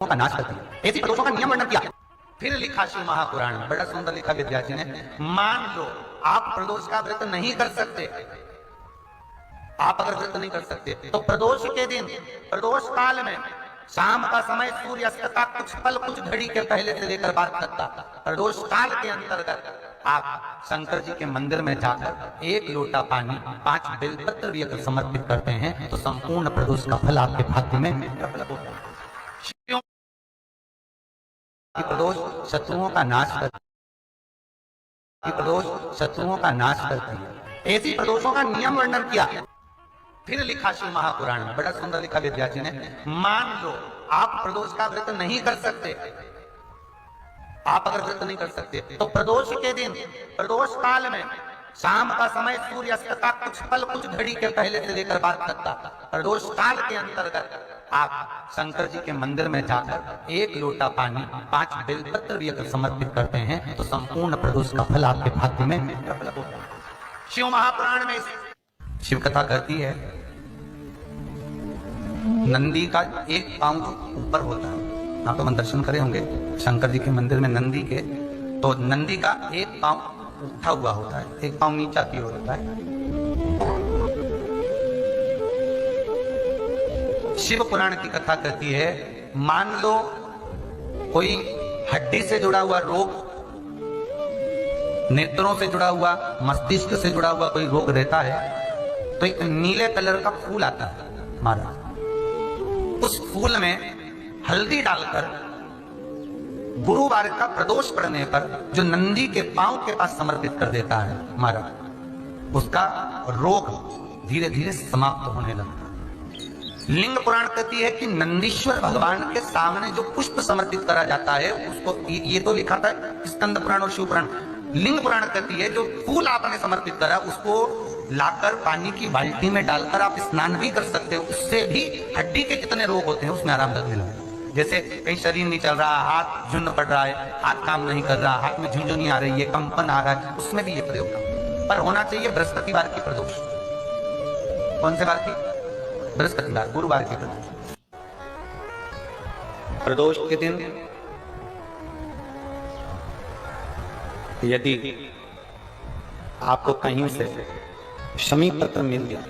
का नाश करती है। ऐसी प्रदोषों का नियम वर्णन किया। फिर लिखा शिव महापुराण में, बड़ा सुंदर लिखा विद्यार्थी ने। मान लो आप प्रदोष का व्रत नहीं कर सकते, आप अगर व्रत नहीं कर सकते तो प्रदोष के दिन, प्रदोष काल में शाम का समय सूर्य अस्त का कुछ पल कुछ घड़ी के पहले से लेकर बात करता, प्रदोष काल के अंतर्गत आप शंकर जी के मंदिर में जाकर 1 लोटा पानी 5 बेलपत्र भी अगर समर्पित करते हैं तो संपूर्ण प्रदोष का फल आपके भाग्य में उपलब्ध होता है। प्रदोष शत्रुओं का नाश करती है, प्रदोष शत्रुओं का नाश करती है। ऐसी प्रदोषों का नियम वर्णन किया। फिर लिखा शिव महापुराण में, बड़ा सुंदर लिखा विद्यार्थी ने। मान लो आप प्रदोष का व्रत नहीं कर सकते, आप अगर व्रत नहीं कर सकते तो प्रदोष के दिन, प्रदोष काल में शाम का समय सूर्य अस्त का कुछ पल कुछ घड़ी के पहले से लेकर बात करता, प्रदोष काल के अंतर्गत आप शंकर जी के मंदिर में जाकर 1 लोटा पानी 5 बेलपत्र भी अगर समर्पित करते हैं तो संपूर्ण प्रदोष का फल आपके भाग्य में उपलब्ध होता है। शिव महापुराण में शिव कथा करती है, नंदी का एक पांव ऊपर होता है। आप तो दर्शन करे होंगे शंकर जी के मंदिर में नंदी के, तो नंदी का एक पांव उठा हुआ होता है, एक पांव नीचा की ओर होता है। शिव पुराण की कथा कहती है, मान लो कोई हड्डी से जुड़ा हुआ रोग, नेत्रों से जुड़ा हुआ, मस्तिष्क से जुड़ा हुआ कोई रोग रहता है तो एक नीले कलर का फूल आता है महाराज, उस फूल में हल्दी डालकर गुरुवार का प्रदोष पड़ने पर जो नंदी के पांव के पास समर्पित कर देता है महाराज, उसका रोग धीरे धीरे समाप्त होने लगता है। लिंग पुराण कहती है कि नंदीश्वर भगवान के सामने जो पुष्प समर्पित करा जाता है उसको, ये तो लिखा था स्कंद पुराण और शिव पुराण। लिंग पुराण कहती है जो फूल आपने समर्पित करा उसको लाकर पानी की बाल्टी में डालकर आप स्नान भी कर सकते हो, उससे भी हड्डी के जितने रोग होते हैं उसमें आराम लगने लगता है। जैसे कहीं शरीर नहीं चल रहा, हाथ झुंड पड़ रहा है, हाथ काम नहीं कर रहा, हाथ में झुंझुनी आ रही है, कंपन आ रहा है, उसमें भी ये प्रयोग पर होना चाहिए बृहस्पतिवार की प्रदोष। कौन से बार की? बृहस्पतिवार, गुरुवार की प्रदोष। प्रदोष के दिन यदि आपको कहीं से शमी पत्र मिल गया,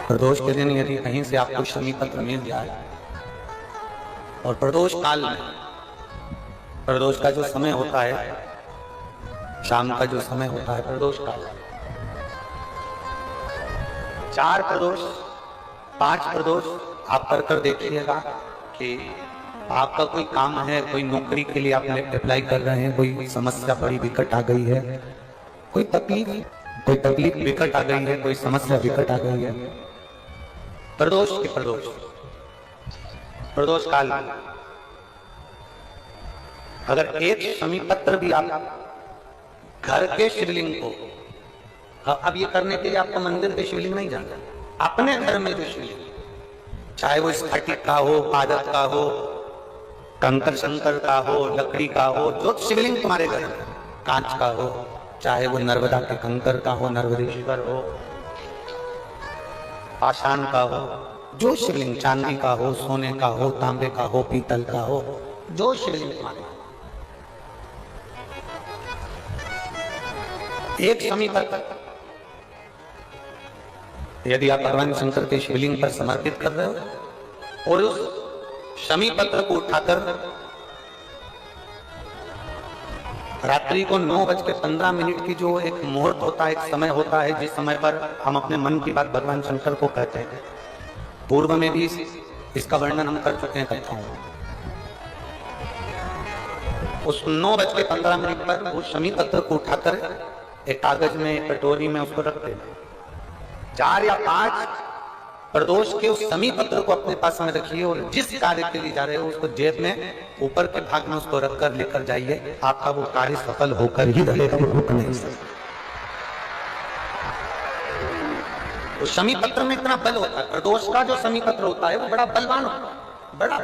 प्रदोष के दिन यदि कहीं से आपको शमी पत्र मिल जाए और प्रदोष काल में, प्रदोष का जो समय होता है, शाम का जो समय होता है प्रदोष काल, 4 प्रदोष 5 प्रदोष आप कर देखिएगा कि आपका कोई काम है, कोई नौकरी के लिए आप अप्लाई कर रहे हैं, कोई समस्या बड़ी विकट आ गई है, कोई तकलीफ विकट आ गई है, कोई समस्या विकट आ गई है, प्रदोष के प्रदोष काल में अगर एक शमी पत्र भी आप घर के शिवलिंग को, अब ये करने के लिए आपको मंदिर के शिवलिंग नहीं जाना, अपने घर में जो शिवलिंग, चाहे वो स्फटिक का हो, पादप का हो, कंकर शंकर का हो, लकड़ी का हो, जो शिवलिंग तुम्हारे घर में, कांच का हो, चाहे वो नर्मदा के कंकर का हो, नर्मदेश्वर हो, पाषाण का हो, जो शिवलिंग, चांदी का हो, सोने का हो, तांबे का हो, पीतल का हो, जो शिवलिंग तुम्हारे, एक शमी पत्र यदि आप भगवान शंकर के शिवलिंग पर समर्पित कर रहे हो और उस शमी पत्र को उठाकर रात्रि को 9:15 की जो एक मुहूर्त होता है, एक समय होता है जिस समय पर हम अपने मन की बात भगवान शंकर को कहते हैं, पूर्व में भी इसका वर्णन हम कर चुके हैं कथाओं में। उस 9:15 पर उस शमी पत्र को उठाकर एक कागज में, कटोरी में उसको रख देना। 4 या 5 प्रदोष के उस शमी पत्र को अपने पास में रखिए और जिस कार्य के लिए जा रहे हो उसको जेब में ऊपर के भाग में उसको रखकर लेकर जाइए, आपका वो कार्य सफल होकर ही रहेगा, रुक नहीं सकता। तो शमी पत्र में इतना बल होता है, प्रदोष का जो शमी पत्र होता है वो बड़ा बलवान होता है, बड़ा।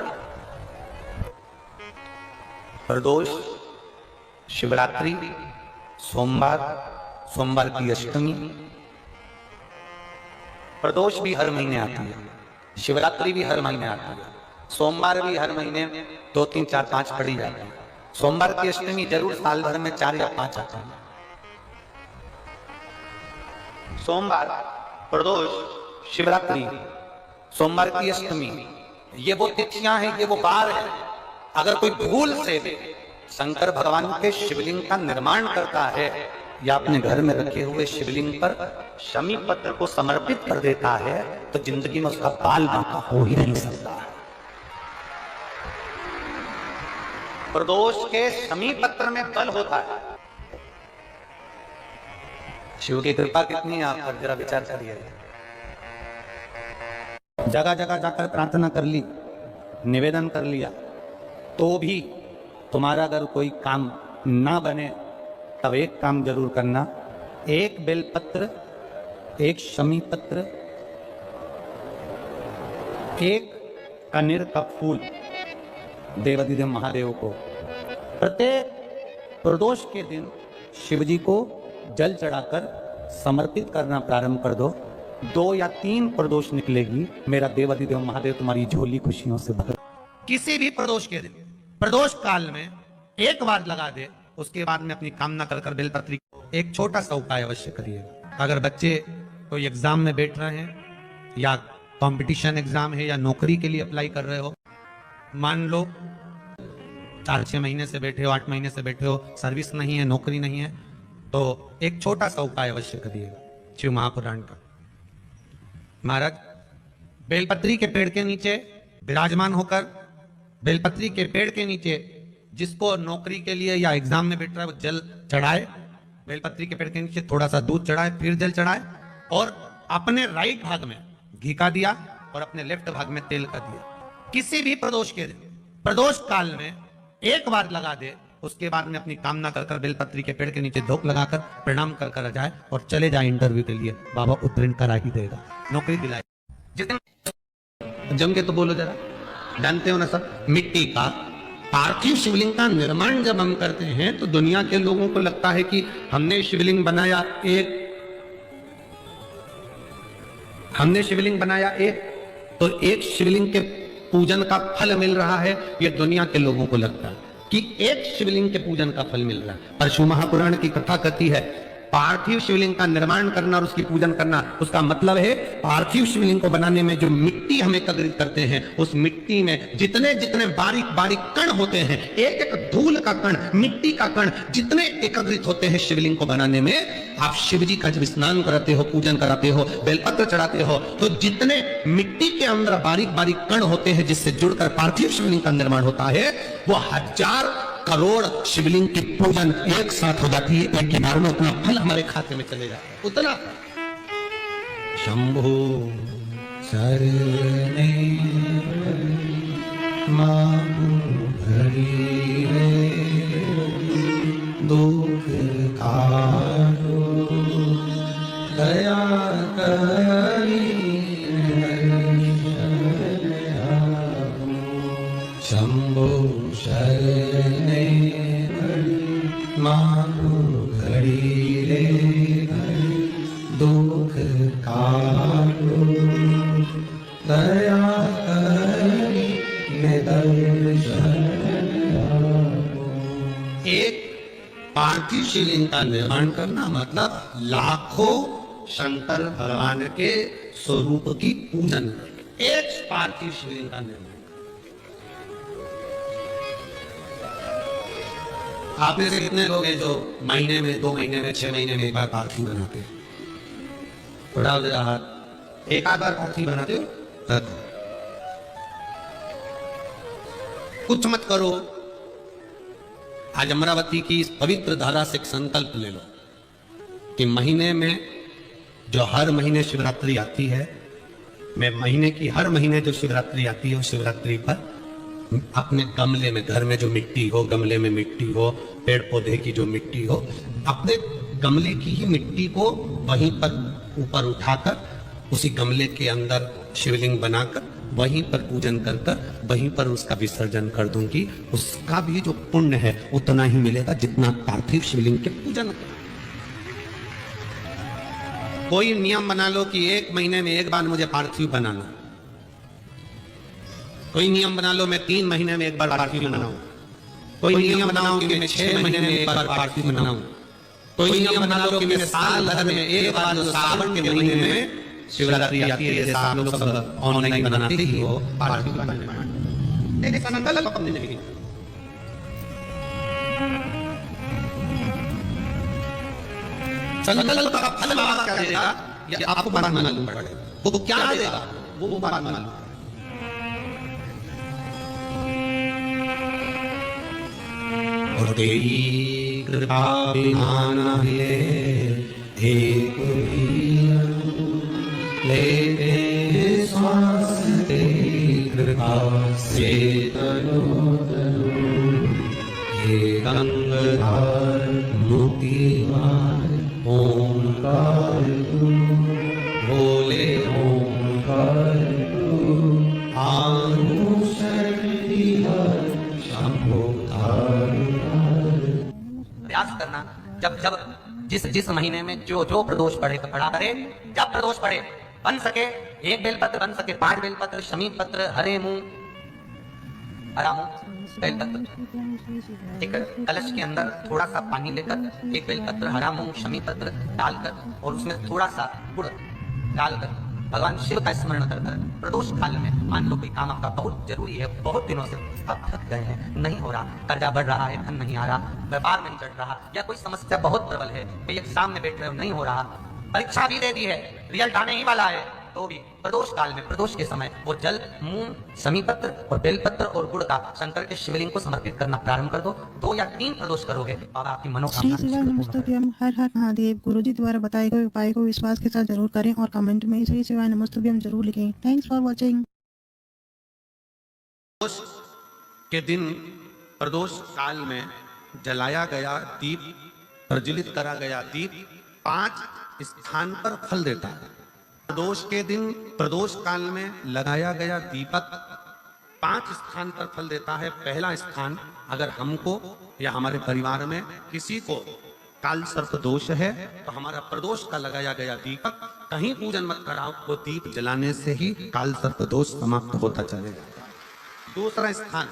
प्रदोष, शिवरात्रि, सोमवार की अष्टमी, प्रदोष भी हर महीने आती है, शिवरात्रि भी हर महीने आती है, सोमवार भी हर महीने 2 3 4 5 पड़ी जाती है। सोमवार की अष्टमी जरूर साल भर में 4 या 5 आती है। सोमवार, प्रदोष, शिवरात्रि, सोमवार की अष्टमी, ये वो तिथियां हैं, ये वो बार है। अगर कोई भूल से शंकर भगवान के शिवलिंग का निर्माण करता है या अपने घर में रखे हुए शिवलिंग पर शमी पत्र को समर्पित कर देता है तो जिंदगी में उसका बाल बांका हो ही नहीं सकता। प्रदोष के शमी पत्र में बल होता है। शिव की कृपा कितनी है आप पर जरा विचार करिए। जगह जगह जाकर प्रार्थना कर ली, निवेदन कर लिया, तो भी तुम्हारा अगर कोई काम ना बने तब एक काम जरूर करना, एक बेलपत्र, एक शमी पत्र, एक कनेर का फूल देवाधिदेव महादेव को प्रत्येक प्रदोष के दिन शिव जी को जल चढ़ाकर समर्पित करना प्रारंभ कर दो। 2 या 3 प्रदोष निकलेगी, मेरा देवाधिदेव महादेव तुम्हारी झोली खुशियों से भर। किसी भी प्रदोष के दिन, प्रदोष काल में एक बार लगा दे, उसके बाद में अपनी कामना कर बेलपत्री को एक छोटा सा उपाय अवश्य करिए। अगर बच्चे कोई एग्जाम में बैठ रहे हैं या कंपटीशन एग्जाम है या नौकरी के लिए अप्लाई कर रहे हो, मान लो 4-6 महीने से बैठे हो, 8 महीने से बैठे हो, सर्विस नहीं है, नौकरी नहीं है, तो एक छोटा सा उपाय अवश्य करिएगा शिव महापुराण का। महाराज बेलपत्री के पेड़ के नीचे विराजमान होकर, बेलपत्री के पेड़ के नीचे जिसको नौकरी के लिए या एग्जाम में बैठ रहा है वो जल चढ़ाए, बेलपत्री के पेड़ के नीचे थोड़ा सा दूध चढ़ाए, फिर जल चढ़ाए और अपने राइट भाग में घी का दिया और अपने लेफ्ट भाग में तेल का दिया। किसी भी प्रदोष के दिन, प्रदोष काल में एक बार लगा दे, उसके बाद में अपनी कामना कर बेलपत्री के पेड़ के नीचे धूप लगाकर प्रणाम कर जाए और चले जाए इंटरव्यू के लिए। बाबा उत्तीर्ण करा ही देगा, नौकरी दिलाए। जितने जम के तो बोलो जरा, जानते हो ना सब, मिट्टी का पार्थिव शिवलिंग का निर्माण जब हम करते हैं तो दुनिया के लोगों को लगता है कि हमने शिवलिंग बनाया एक, तो एक शिवलिंग के पूजन का फल मिल रहा है। ये दुनिया के लोगों को लगता है कि एक शिवलिंग के पूजन का फल मिल रहा है, पर शिव महापुराण की कथा कहती है पार्थिव शिवलिंग का निर्माण करना और उसकी पूजन करना, उसका मतलब है पार्थिव शिवलिंग को बनाने में जो मिट्टी हम एकत्रित करते हैं, उस मिट्टी में जितने जितने बारीक बारीक कण होते हैं, एक एक धूल का कण, मिट्टी का कण जितने एकत्रित होते हैं शिवलिंग को बनाने में, आप शिव जी का जब स्नान कराते हो, पूजन कराते हो, बेलपत्र चढ़ाते हो, तो जितने मिट्टी के अंदर बारीक बारीक कण होते हैं जिससे जुड़कर पार्थिव शिवलिंग का निर्माण होता है, वो 1000 करोड़ शिवलिंग की पूजन एक साथ हो जाती है। एक ही बार में उतना फल हमारे खाते में चले जाता है, उतना। शंभो शरणे घड़ी दुख कारो दया करी शंभो शरणे मानो घड़ी रे दुख कारो दया करी एक पार्थिव शिवलिंग का निर्माण करना मतलब लाखों शंकर भगवान के स्वरूप की पूजन, एक पार्थिव शिवलिंग का निर्माण। आप में से कितने लोग हैं जो महीने में, 2 महीने में, 6 महीने में एक बार पार्थिव बनाते हैं? उठाओ जरा हाथ। एक आध बार पार्थिव बनाते हो? कुछ मत करो, आज अमरावती की इस पवित्र धारा से एक संकल्प ले लो कि महीने में जो हर महीने शिवरात्रि आती है, मैं महीने की हर महीने जो शिवरात्रि आती है उस शिवरात्रि पर अपने गमले में, घर में जो मिट्टी हो, गमले में मिट्टी हो, पेड़ पौधे की जो मिट्टी हो, अपने गमले की ही मिट्टी को वहीं पर ऊपर उठाकर उसी गमले के अंदर शिवलिंग बनाकर वहीं पर पूजन कर वहीं पर उसका विसर्जन कर दूंगी। उसका भी जो पुण्य है उतना ही मिलेगा जितना पार्थिव शिवलिंग के पूजन। कोई नियम बना लो कि 1 महीने में एक बार मुझे पार्थिव बनाना, कोई नियम बना लो मैं 3 महीने में एक बार पार्टी मनाऊं, कोई नियम बनाओ कि मैं 6 महीने में एक बार पार्टी मनाऊं, कोई नियम बना लो कि मैं साल भर में एक बार जो सावन के महीने में शिवरात्रि आती है, जैसा आप लोग सब ऑनलाइन बनाते ही हो पार्टी बनाने। एक संकल्प अपने लिए संकल्प का फल बाबा क्या देगा ये आपको बात मालूम पड़ेगा, वो क्या देगा वो बात मालूम। और तेरी कृपा बिना न मिले एक भी लेते हैं श्वास, तेरी कृपा से तनो तनो हे गंगाधर मुक्तिवान ओंकार तू, बोले ओंकार तू आनु शक्ति शंभो प्रयास करना। जब जब जिस जिस महीने में जो जो प्रदोष पड़े पड़ा करे, जब प्रदोष पड़े बन सके 1 बेलपत्र, बन सके 5 बेलपत्र, शमी पत्र, हरे मूंग, हरा मूंग, बेलपत्र, एक कलश के अंदर थोड़ा सा पानी लेकर 1 बेलपत्र, हरा मूंग, शमी पत्र डालकर और उसमें थोड़ा सा गुड़ डालकर भगवान शिव का स्मरण कर प्रदोष काल में, मान लो कोई काम आपका बहुत जरूरी है, बहुत दिनों से आप थक गए हैं, नहीं हो रहा, कर्जा बढ़ रहा है, धन नहीं आ रहा, व्यापार नहीं चढ़ रहा, या कोई समस्या बहुत प्रबल है, कोई एग्जाम में बैठ रहे हो नहीं हो रहा, परीक्षा भी दे दी है, रिजल्ट आने ही वाला है, तो भी प्रदोष काल में, प्रदोष के समय वो जल, मूंग, शमी पत्र और बेलपत्र और गुड़ का शंकर के शिवलिंग को समर्पित करना प्रारंभ कर दो। 2 या 3 प्रदोष करोगे और आपकी मनोकामना। श्री शिवाय नमस्तुभ्यम। हर हर महादेव। गुरुजी द्वारा बताए गए उपाय को विश्वास के साथ जरूर करें और कमेंट में श्री शिवाय नमस्तुभ्यम जरूर लिखें। Thanks for watching. प्रदोष के दिन, प्रदोष काल में जलाया गया दीप, प्रज्वलित करा गया दीप 5 स्थान पर फल देता है। प्रदोष के दिन, प्रदोष काल में लगाया गया दीपक 5 स्थान पर फल देता है। पहला स्थान, अगर हमको या हमारे परिवार में किसी को काल सर्प दोष है तो हमारा प्रदोष का लगाया गया दीपक कहीं पूजन मत कराओ, वो दीप जलाने से ही काल सर्प दोष समाप्त होता चलेगा। दूसरा स्थान,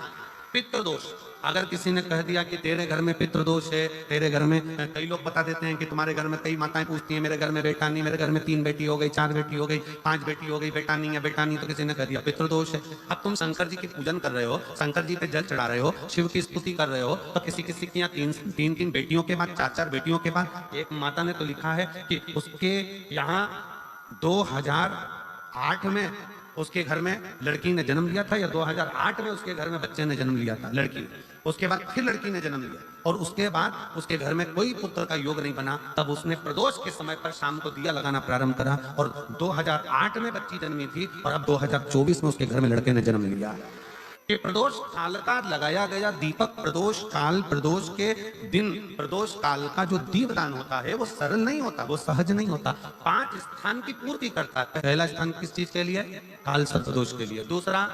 पितृदोष। अगर किसी ने कह दिया कि तेरे घर में पितृदोष है, तेरे घर में, कई लोग बता देते हैं कि तुम्हारे घर में, कई माताएं पूछती हैं मेरे घर में बेटा नहीं, मेरे घर में 3 बेटी हो गई, 4 बेटी हो गई, 5 बेटी हो गई, बेटा नहीं है, बेटा नहीं, तो किसी ने कह दिया पितृदोष है। अब तुम शंकर जी की पूजन कर रहे हो, शंकर जी पे जल चढ़ा रहे हो, शिव की स्तुति कर रहे हो, तो किसी किसी की यहाँ 3 बेटियों के बाद, 4 बेटियों के बाद, एक माता ने तो लिखा है कि उसके यहाँ 2008 में उसके घर में लड़की ने जन्म लिया था, या 2008 में उसके घर में बच्चे ने जन्म लिया था, लड़की ने, उसके बाद फिर लड़की ने जन्म लिया और उसके बाद उसके घर में कोई पुत्र का योग नहीं बना, तब उसने प्रदोष के समय पर शाम को दिया लगाना प्रारंभ करा और 2008 में बच्ची जन्मी थी और अब 2024 में उसके घर में लड़के ने जन्म लिया। कि प्रदोष काल का लगाया गया दीपक, प्रदोष काल, प्रदोष के दिन, प्रदोष काल का जो दीपदान होता है वो सरल नहीं होता, वो सहज नहीं होता, 5 स्थान की पूर्ति करता है। पहला स्थान किस चीज के लिए? काल सर्प दोष के लिए। दूसरा,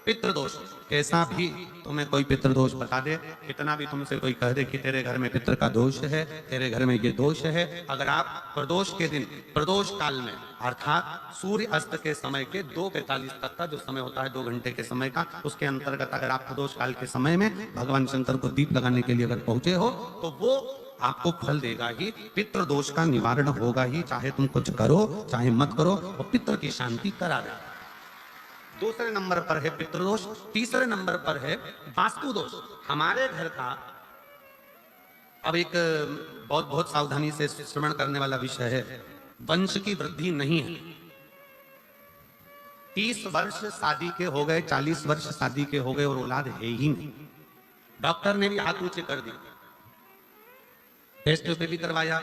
पितृदोष। कैसा भी तुम्हें कोई पितृदोष बता दे, कितना भी तुमसे कोई कह दे कि तेरे घर में पितृ का दोष है, तेरे घर में ये दोष है, अगर आप प्रदोष के दिन, प्रदोष काल में, अर्थात सूर्य अस्त के समय के 2:45 तक का जो समय होता है, 2 घंटे के समय का, उसके अंतर्गत अगर आप प्रदोष काल के समय में भगवान शंकर को दीप लगाने के लिए अगर पहुंचे हो तो वो आपको फल देगा ही, पितृदोष का निवारण होगा ही, चाहे तुम कुछ करो चाहे मत करो, वो पितृ की शांति करा दे। दूसरे नंबर पर है पितृदोष। तीसरे नंबर पर है वास्तु दोष। हमारे घर का, अब एक बहुत सावधानी से श्रवण करने वाला विषय है, वंश की वृद्धि नहीं है। 30 वर्ष शादी के हो गए, 40 वर्ष शादी के हो गए और औलाद है ही नहीं। डॉक्टर ने भी हाथ ऊंचे कर दिए, टेस्ट पे भी करवाया,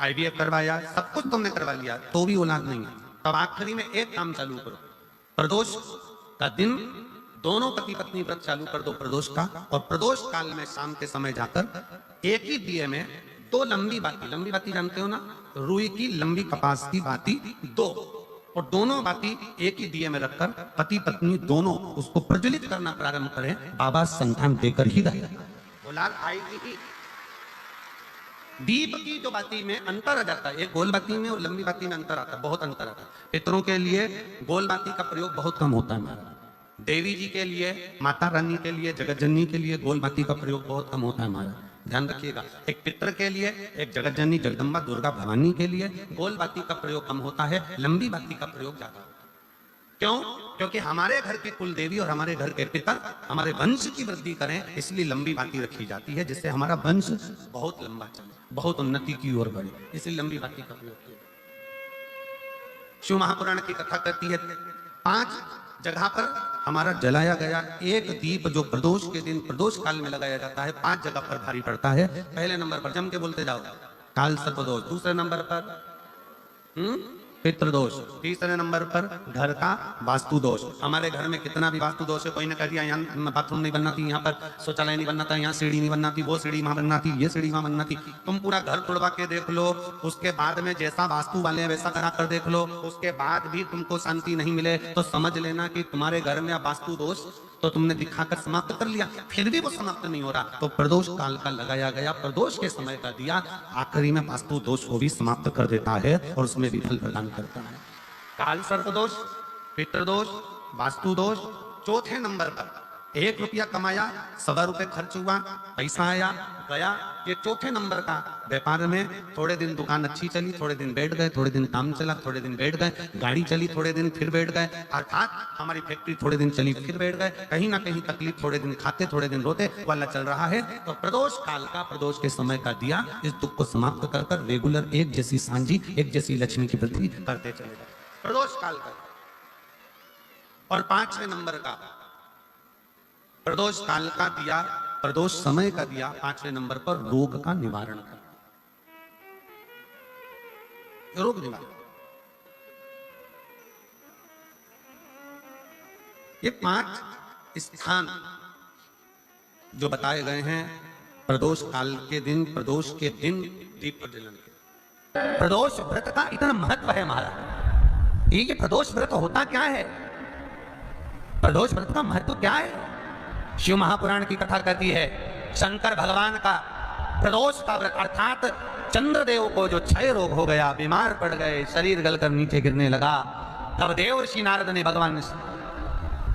IVF करवाया, सब कुछ तुमने करवा लिया, तो भी औलाद नहीं है। तब आखिरी में एक काम चालू करो, प्रदोष का दिन दोनों पति पत्नी व्रत चालू कर दो प्रदोष का, और प्रदोष काल में शाम के समय जाकर एक ही दिए में 2 लंबी बाती जानते हो ना, रुई की लंबी कपास की बाती 2, और दोनों बाती एक ही दिए में रखकर पति पत्नी दोनों उसको प्रज्वलित करना प्रारंभ करें, बाबा संतान देकर ही रहेगा, औलाद आएगी ही। दीप की जो बाती में अंतर आ जाता है, एक गोल बाती में और लंबी बाती में अंतर आता है, बहुत अंतर आता है। पितरों के लिए गोल बाती का प्रयोग बहुत कम होता है हमारा, देवी जी के लिए, माता रानी के लिए, जगत जननी के लिए गोल बाती का प्रयोग बहुत कम होता है हमारा, ध्यान रखिएगा। एक पितर के लिए, एक जगत जननी जगदम्बा दुर्गा भवानी के लिए गोल बाती का प्रयोग कम होता है, लंबी बाती का प्रयोग ज्यादा होता है। क्यों? क्योंकि हमारे घर की कुल देवी और हमारे घर के पितर हमारे वंश की वृद्धि करें, इसलिए लंबी बाती रखी जाती है, जिससे हमारा वंश बहुत लंबा चले, बहुत उन्नति की ओर बढ़े, इसलिए लंबी बाती का प्रयोग किया। शिव महापुराण की कथा कहती है 5 जगह पर हमारा जलाया गया एक दीप जो प्रदोष के दिन प्रदोष काल में लगाया जाता है, 5 जगह पर भारी पड़ता है। पहले नंबर पर जम के बोलते जाओ, काल सर्पदोष। दूसरे नंबर पर पितृदोष। तीसरे नंबर पर घर का वास्तु दोष। हमारे घर में कितना भी वास्तु दोष है, कोई ने कह दिया यहाँ बाथरूम नहीं बनना थी, यहाँ पर शौचालय नहीं बनना था, यहाँ सीढ़ी नहीं बनना थी, वो सीढ़ी वहां बनना थी, ये सीढ़ी वहां बनना थी। तुम पूरा घर तोड़वा के देख लो, उसके बाद में जैसा वास्तु वाले हैं वैसा करा कर देख लो, उसके बाद भी तुमको शांति नहीं मिले तो समझ लेना कि तुम्हारे घर में वास्तु दोष तो तुमने दिखाकर समाप्त कर लिया, फिर भी वो समाप्त नहीं हो रहा। तो प्रदोष काल का लगाया गया प्रदोष के समय का दिया आखिरी में वास्तु दोष को भी समाप्त कर देता है और उसमें भी फल प्रदान करता है। काल सर्प दोष, पितृदोष, वास्तु दोष। चौथे नंबर पर 1 रुपया कमाया, 1.25 रुपये खर्च हुआ, पैसा आया गया, ये चौथे नंबर का। व्यापार में थोड़े दिन दुकान अच्छी चली, थोड़े दिन बैठ गए, थोड़े दिन काम चला, थोड़े दिन बैठ गए, गाड़ी चली, थोड़े दिन फिर बैठ गए, अर्थात हमारी फैक्ट्री थोड़े दिन चली फिर बैठ गए, कहीं ना कहीं तकलीफ, थोड़े दिन खाते थोड़े दिन रोते वाला चल रहा है। तो प्रदोष काल का, प्रदोष के समय का दिया इस दुख को समाप्त कर कर रेगुलर एक जैसी सांझी, एक जैसी लक्ष्मी की वृद्धि करते चले गए प्रदोष काल का। और 5वें नंबर का प्रदोष काल का दिया, प्रदोष समय का दिया 5वें नंबर पर रोग का निवारण कर, रोग निवारण। ये 5 स्थान जो बताए गए हैं प्रदोष काल के दिन, प्रदोष के दिन दीप प्रज्वलन के। प्रदोष व्रत का इतना महत्व है महाराज। ये प्रदोष व्रत होता क्या है? प्रदोष व्रत का महत्व क्या है? शिव महापुराण की कथा कहती है शंकर भगवान का प्रदोष का व्रत, अर्थात चंद्रदेव को जो क्षय रोग हो गया, बीमार पड़ गए, शरीर गलकर नीचे गिरने लगा, तब देवर्षि नारद ने भगवान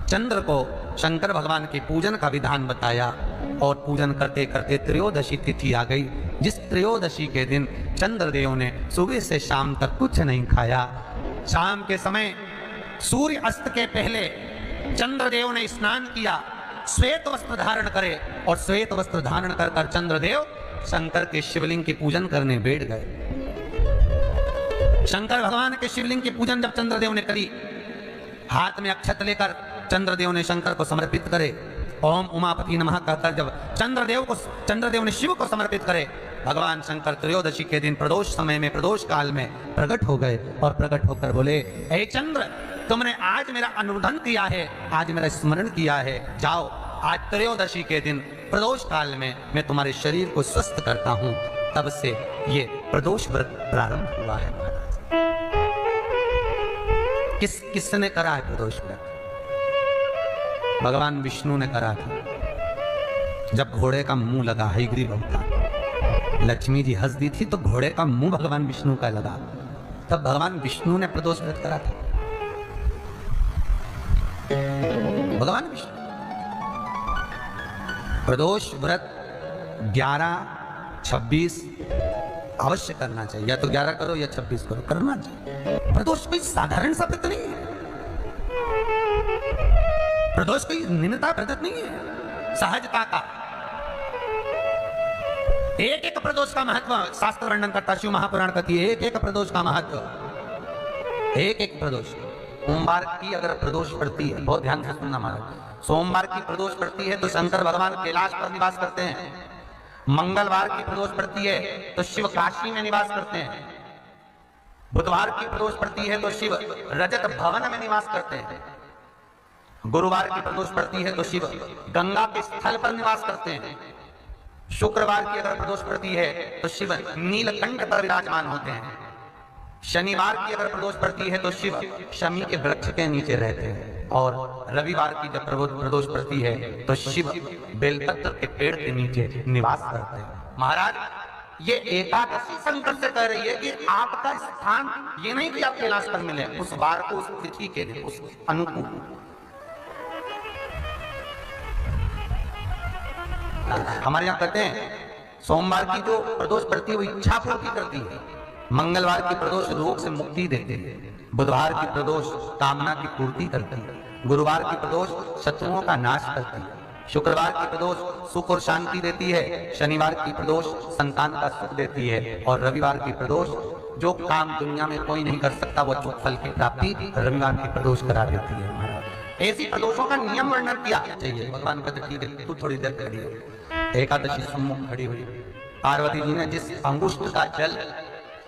चंद्र को शंकर भगवान के पूजन का विधान बताया और पूजन करते करते त्रयोदशी तिथि आ गई, जिस त्रयोदशी के दिन चंद्रदेव ने सुबह से शाम तक कुछ नहीं खाया। शाम के समय सूर्य अस्त के पहले चंद्रदेव ने स्नान किया, श्वेत वस्त्र धारण करे और श्वेत वस्त्र धारण कर कर चंद्रदेव शंकर के शिवलिंग के पूजन करने बैठ गए। शंकर भगवान के शिवलिंग के पूजन जब चंद्रदेव ने करी, हाथ में अक्षत लेकर चंद्रदेव ने शंकर को समर्पित करे, ओम उमापति नमः कहकर जब चंद्रदेव ने शिव को समर्पित करे, भगवान शंकर त्रयोदशी के दिन प्रदोष समय में, प्रदोष काल में प्रकट हो गए और प्रकट होकर बोले, हे चंद्र, तुमने आज मेरा अनुमोदन किया है, आज मेरा स्मरण किया है, जाओ आज त्रयोदशी के दिन प्रदोष काल में मैं तुम्हारे शरीर को स्वस्थ करता हूं। तब से ये प्रदोष व्रत प्रारंभ हुआ है। किसने करा है प्रदोष व्रत? भगवान विष्णु ने करा था। जब घोड़े का मुंह लगा, हयग्रीव अवतार, लक्ष्मी जी हंस दी थी तो घोड़े का मुंह भगवान विष्णु का लगा, तब भगवान विष्णु ने प्रदोष व्रत करा था। भगवान विष्णु प्रदोष व्रत 11, 26 अवश्य करना चाहिए, या तो 11 करो या 26 करो, करना चाहिए। प्रदोष कोई साधारण सा व्रत नहीं है, प्रदोष कोई निम्नता व्रत नहीं है, सहजता का। एक एक प्रदोष का महत्व शास्त्र वर्णन करता, शिव महापुराण कहती है एक एक प्रदोष का महत्व। एक एक प्रदोष, सोमवार की अगर प्रदोष पड़ती है, बहुत ध्यान से सुनना महाराज, सोमवार की प्रदोष पड़ती है तो शंकर भगवान कैलाश पर निवास करते हैं। मंगलवार की प्रदोष पड़ती है तो शिव काशी में निवास करते हैं। बुधवार की प्रदोष पड़ती है तो शिव रजत भवन में निवास करते हैं। गुरुवार की प्रदोष पड़ती है तो शिव गंगा के स्थल पर निवास करते हैं। शुक्रवार की अगर प्रदोष पड़ती है तो शिव नीलकंठ पर विराजमान होते हैं। शनिवार की अगर प्रदोष पड़ती है तो शिव शमी के वृक्ष के नीचे रहते हैं। और रविवार की जब प्रदोष पड़ती है तो शिव बेलपत्र के पेड़ के नीचे निवास करते हैं। महाराज, ये एकादशी शंकर से कह रही है कि आपका स्थान ये नहीं कि आप कैलाश पर मिले, उस वार को, उस तिथि के दिन, उस अनुकूल देता है। हमारे यहाँ कहते हैं सोमवार की जो प्रदोष पड़ती है वो इच्छा पूर्ति करती है, मंगलवार की प्रदोष रोग से मुक्ति देती है, बुधवार की प्रदोष कामना की पूर्ति करती है, गुरुवार की प्रदोष शत्रुओं का नाश करती है, शुक्रवार की प्रदोष सुख और शांति देती है, शनिवार की प्रदोष संतान का सुख देती है, और रविवार की प्रदोष जो काम दुनिया में कोई नहीं कर सकता वो फल की प्राप्ति रविवार की प्रदोष करा देती है। महाराज ऐसी प्रदोषों का नियम वर्णन किया चाहिए। भगवान कहते ठीक है तू थोड़ी देर खड़ी हो। एकादशी सम्मुख खड़ी हुई, पार्वती जी ने जिस अंगुष्ठ का जल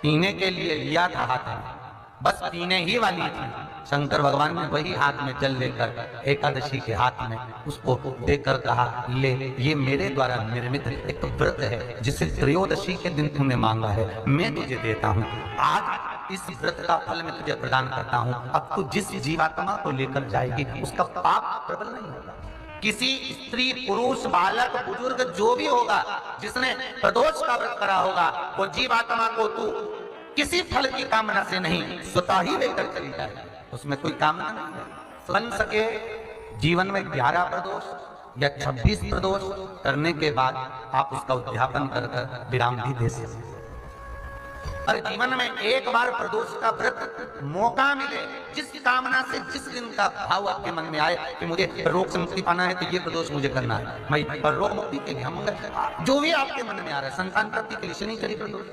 पीने के लिए लिया था हाथ में, बस पीने ही वाली थी, शंकर भगवान ने वही हाथ में जल लेकर एकादशी के हाथ में उसको देकर कहा ले, ये मेरे द्वारा निर्मित एक व्रत है जिसे त्रयोदशी के दिन तूने मांगा है, मैं तुझे देता हूँ। आज इस व्रत का फल मैं तुझे प्रदान करता हूँ। अब तू जिस जीवात्मा को लेकर जाएगी उसका पाप प्रबल नहीं होगा। किसी स्त्री पुरुष बालक बुजुर्ग जो भी होगा जिसने प्रदोष का व्रत करा होगा वो जीवात्मा को तू किसी फल की कामना से नहीं स्वतः ही लेकर चली जाए, उसमें कोई कामना नहीं है। बन सके जीवन में 11 प्रदोष या 26 प्रदोष करने के बाद आप उसका उद्यापन कर विराम भी दे सकते। और जीवन में एक बार प्रदोष का व्रत मौका मिले, जिस कामना से जिस दिन का भाव आपके मन में आए कि मुझे रोग से मुक्ति पाना है तो ये प्रदोष मुझे करना है भाई, और रोग मुक्ति के लिए हम जो भी आपके मन में आ रहा है, संतान प्राप्ति के लिए शनि चरी प्रदोष,